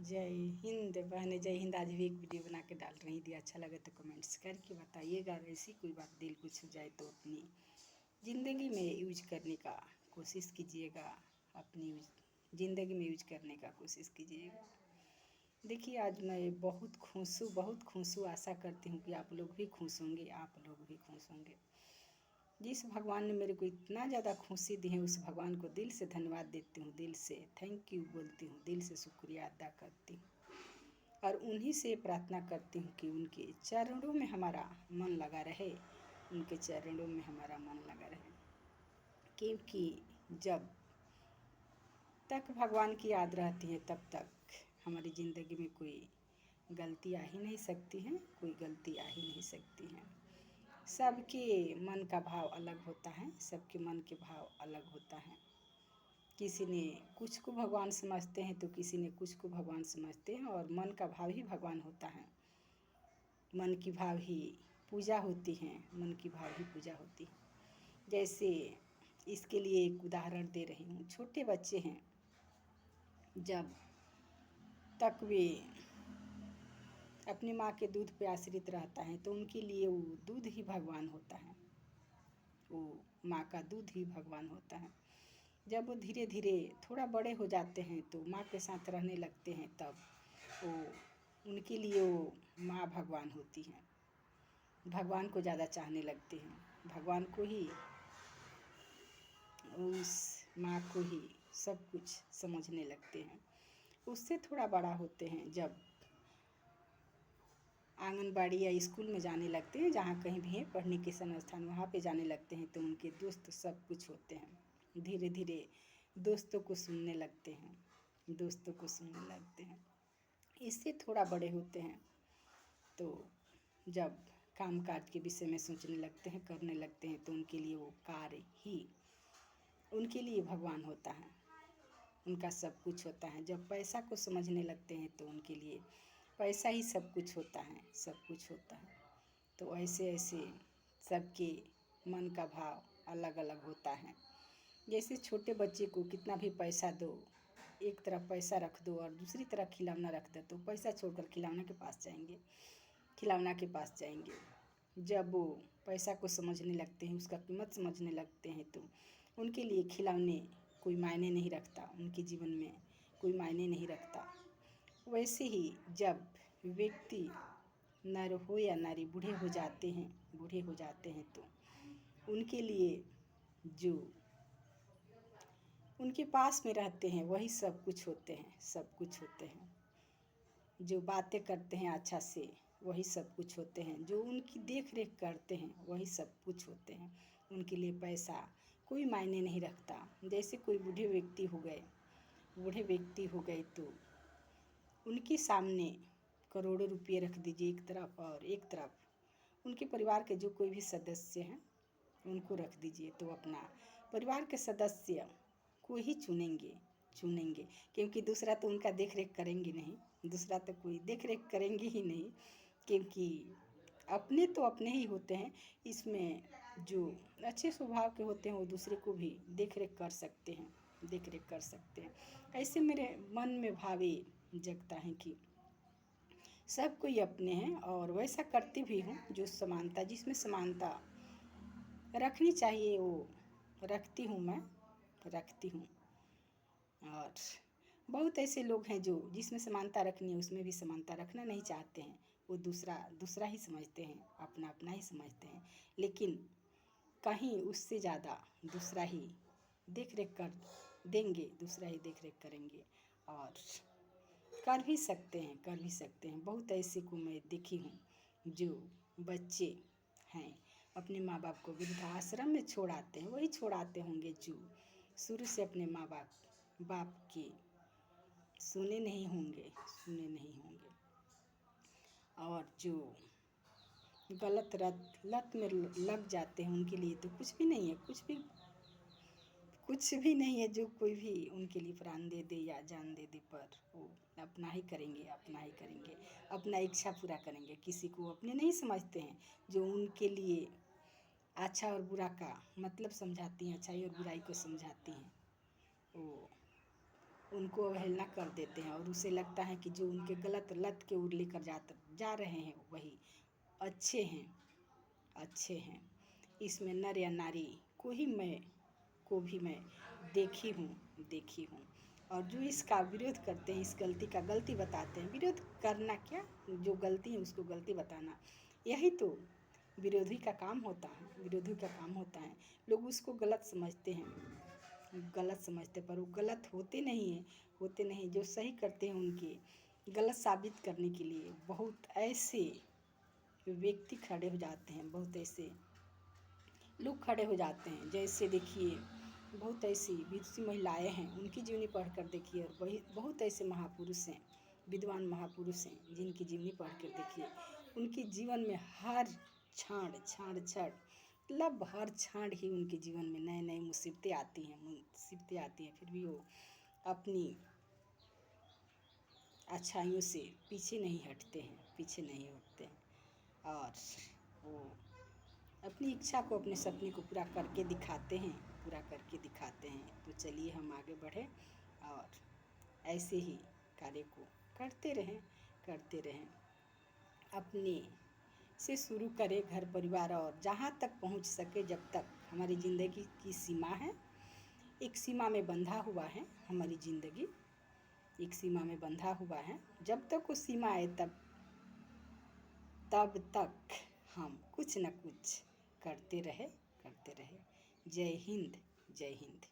जय हिंद बहने, जय हिंद। आज भी एक वीडियो बना के डाल रही थी। अच्छा लगे तो कमेंट्स करके बताइएगा। ऐसी कोई बात दिल को छू जाए तो अपनी ज़िंदगी में यूज करने का कोशिश कीजिएगा। अपनी ज़िंदगी में यूज करने का कोशिश कीजिएगा। देखिए, आज मैं बहुत खुश हूँ। आशा करती हूँ कि आप लोग भी खुश होंगे, आप लोग भी खुश होंगे। जिस भगवान ने मेरे को इतना ज़्यादा खुशी दी है, उस भगवान को दिल से धन्यवाद देती हूँ, दिल से थैंक यू बोलती हूँ, दिल से शुक्रिया अदा करती हूँ। और उन्हीं से प्रार्थना करती हूँ कि उनके चरणों में हमारा मन लगा रहे, उनके चरणों में हमारा मन लगा रहे। क्योंकि जब तक भगवान की याद रहती है तब तक हमारी ज़िंदगी में कोई गलती आ ही नहीं सकती है, कोई गलती आ ही नहीं सकती है। सबके मन का भाव अलग होता है, सबके मन के भाव अलग होता है। किसी ने कुछ को भगवान समझते हैं तो किसी ने कुछ को भगवान समझते हैं, और मन का भाव ही भगवान होता है। मन की भाव ही पूजा होती है, मन की भाव ही पूजा होती है। जैसे इसके लिए एक उदाहरण दे रही हूँ। छोटे बच्चे हैं, जब तक वे अपनी माँ के दूध पे आश्रित रहता है तो उनके लिए वो दूध ही भगवान होता है, वो माँ का दूध ही भगवान होता है। जब वो धीरे धीरे थोड़ा बड़े हो जाते हैं तो माँ के साथ रहने लगते हैं, तब वो उनके लिए वो माँ भगवान होती हैं। भगवान को ज़्यादा चाहने लगते हैं, भगवान को ही, उस माँ को ही सब कुछ समझने लगते हैं। उससे थोड़ा बड़ा होते हैं, जब आंगनबाड़ी या स्कूल में जाने लगते हैं, जहाँ कहीं भी है पढ़ने के संस्थान, वहाँ पे जाने लगते हैं तो उनके दोस्त सब कुछ होते हैं। धीरे धीरे दोस्तों को सुनने लगते हैं, दोस्तों को सुनने लगते हैं। इससे थोड़ा बड़े होते हैं तो जब काम काज के विषय में सोचने लगते हैं, करने लगते हैं, तो उनके लिए वो कार्य ही उनके लिए भगवान होता है, उनका सब कुछ होता है। जब पैसा को समझने लगते हैं तो उनके लिए पैसा ही सब कुछ होता है, सब कुछ होता है। तो ऐसे ऐसे सबके मन का भाव अलग अलग होता है। जैसे छोटे बच्चे को कितना भी पैसा दो, एक तरफ पैसा रख दो और दूसरी तरफ खिलौना रख दो, तो पैसा छोड़कर खिलौना के पास जाएंगे, खिलौना के पास जाएंगे। जब वो पैसा को समझने लगते हैं, उसका कीमत समझने लगते हैं, तो उनके लिए खिलौने कोई मायने नहीं रखता, उनके जीवन में कोई मायने नहीं रखता। वैसे ही जब व्यक्ति नर हो या नारी बूढ़े हो जाते हैं, बूढ़े हो जाते हैं, तो उनके लिए जो उनके पास में रहते हैं वही सब कुछ होते हैं, सब कुछ होते हैं। जो बातें करते हैं अच्छा से वही सब कुछ होते हैं, जो उनकी देख रेख करते हैं वही सब कुछ होते हैं। उनके लिए पैसा कोई मायने नहीं रखता। जैसे कोई बूढ़े व्यक्ति हो गए, बूढ़े व्यक्ति हो गए तो उनके सामने करोड़ों रुपये रख दीजिए एक तरफ, और एक तरफ उनके परिवार के जो कोई भी सदस्य हैं उनको रख दीजिए, तो अपना परिवार के सदस्य को ही चुनेंगे। क्योंकि दूसरा तो उनका देख रेख करेंगे नहीं, दूसरा तो कोई देख रेख करेंगे ही नहीं, क्योंकि अपने तो अपने ही होते हैं। इसमें जो अच्छे स्वभाव के होते हैं वो दूसरे को भी देख रेख कर सकते हैं, देख रेख कर सकते हैं। ऐसे मेरे मन में भाव जगता है कि सब कोई अपने हैं, और वैसा करती भी हूँ। जो समानता, जिसमें समानता रखनी चाहिए वो रखती हूँ, मैं रखती हूँ। और बहुत ऐसे लोग हैं जो जिसमें समानता रखनी है उसमें भी समानता रखना नहीं चाहते हैं। वो दूसरा दूसरा ही समझते हैं, अपना अपना ही समझते हैं, लेकिन कहीं उससे ज़्यादा दूसरा ही देख रेख कर देंगे, दूसरा ही देख रेख करेंगे, और कर भी सकते हैं, कर भी सकते हैं। बहुत ऐसे को मैं देखी हूँ जो बच्चे हैं अपने माँ बाप को वृद्धाश्रम में छोड़ आते हैं, वही छोड़ आते होंगे जो शुरू से अपने माँ बाप की सुने नहीं होंगे, सुने नहीं होंगे, और जो गलत लत में लग जाते हैं उनके लिए तो कुछ भी नहीं है, कुछ भी नहीं है। जो कोई भी उनके लिए प्राण दे दे या जान दे दे, पर वो अपना ही करेंगे, अपना ही करेंगे, अपना इच्छा पूरा करेंगे। किसी को अपने नहीं समझते हैं। जो उनके लिए अच्छा और बुरा का मतलब समझाती हैं, अच्छाई और बुराई को समझाती हैं, वो उनको अवहेलना कर देते हैं और उसे लगता है कि जो उनके गलत लत के ओर लेकर जा रहे हैं वही अच्छे हैं, अच्छे हैं। इसमें नर या नारी को भी मैं देखी हूँ। और जो इसका विरोध करते हैं, इस गलती का गलती बताते हैं, विरोध करना क्या, जो गलती है उसको गलती बताना, यही तो विरोधी का काम होता है, विरोधी का काम होता है। लोग उसको गलत समझते हैं, पर वो गलत होते नहीं। जो सही करते हैं उनके गलत साबित करने के लिए बहुत ऐसे व्यक्ति खड़े हो जाते हैं, बहुत ऐसे लोग खड़े हो जाते हैं। जैसे देखिए बहुत ऐसी विदुषी महिलाएं हैं, उनकी जीवनी पढ़कर देखिए, और वही बहुत ऐसे महापुरुष हैं, विद्वान महापुरुष हैं, जिनकी जीवनी पढ़ कर देखिए। उनके जीवन में हर क्षण मतलब हर क्षण ही उनके जीवन में नए नए मुसीबतें आती हैं, फिर भी वो अपनी अच्छाइयों से पीछे नहीं हटते हैं और वो अपनी इच्छा को, अपने सपने को पूरा करके दिखाते हैं। तो चलिए हम आगे बढ़ें और ऐसे ही कार्य को करते रहें। अपने से शुरू करें, घर परिवार, और जहाँ तक पहुँच सके, जब तक हमारी ज़िंदगी की सीमा है, एक सीमा में बंधा हुआ है हमारी ज़िंदगी, एक सीमा में बंधा हुआ है। जब तक वो सीमा आए तब तक हम कुछ न कुछ करते रहे। जय हिंद।